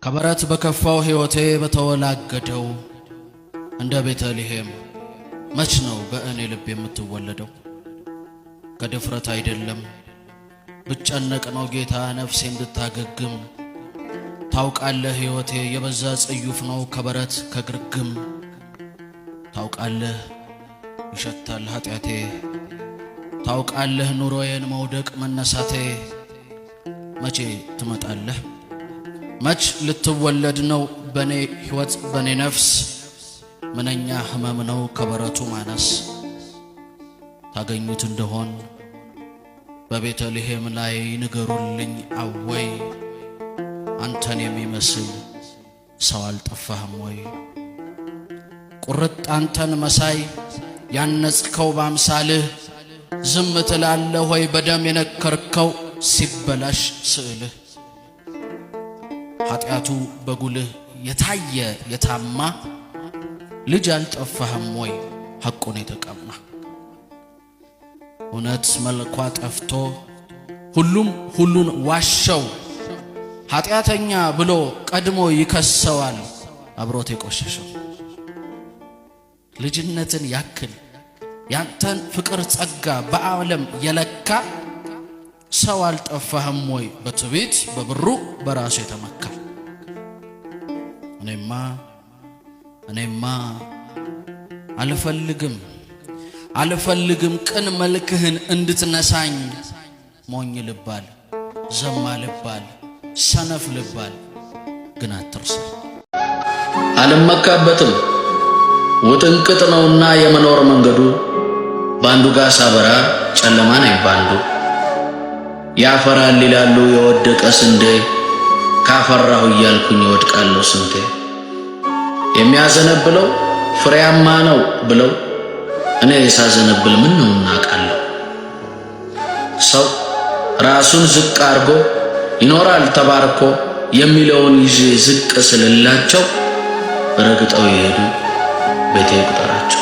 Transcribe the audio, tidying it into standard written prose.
ከበረት በከፋው ሕይወቴ በተወላገደው እንደ ቤተልሔም መች ነው በእኔ ልብ የምትወለደው? ከድፍረት አይደለም ብጨነቅ ነው ጌታ ነፍሴ እንድታገግም። ታውቃለህ ሕይወቴ የበዛ ጽዩፍ ነው ከበረት ከግርግም። ታውቃለህ ይሸታል ኃጢአቴ፣ ታውቃለህ ኑሮዬን መውደቅ መነሳቴ። መቼ ትመጣለህ? መች ልትወለድ ነው በኔ ሕይወት በኔ ነፍስ? ምንኛ ህመም ነው ከበረቱ ማነስ። ታገኙት እንደሆን በቤተልሔም ላይ ንገሩልኝ አወይ፣ አንተን የሚመስል ሰው አልጠፋህም ወይ? ቁርጥ አንተን መሳይ ያነጽከው ባምሳልህ ዝም ትላለህ ወይ? በደም የነከርከው ሲበላሽ ስዕልህ ኃጢአቱ በጉልህ የታየ የታማ ልጅ አልጠፋህም ወይ ሐቁን የተቀማ? እውነት መልኳ ጠፍቶ ሁሉን ዋሸው፣ ኃጢአተኛ ብሎ ቀድሞ ይከሰዋል አብሮት የቆሸሸው። ልጅነትን ያክል ያንተን ፍቅር ጸጋ በዓለም የለካ ሰው አልጠፋህም ወይ በትዕቢት በብሩ በራሱ የተመካ? እኔማ አልፈልግም ቅን መልክህን እንድትነሳኝ። ሞኝ ልባል ዘማ ልባል ሰነፍ ልባል ግን አትርሳኝ። አልመካበትም ውጥንቅጥ ነውና የመኖር መንገዱ፣ ባንዱ ጋር ሳበራ ጨለማ ነኝ ባንዱ። ያፈራል ይላሉ የወደቀ ስንዴ፣ ካፈራሁ እያልኩኝ ይወድቃለሁ ስንቴ። የሚያዘነብለው ፍሬያማ ነው ብለው እኔ ሳዘነብል ምን ነው እናቃለሁ። ሰው ራሱን ዝቅ አርጎ ይኖራል ተባርኮ የሚለውን ይዤ ዝቅ ስልላቸው ረግጠው ይሄዱ ቤቴ ቁጠራቸው።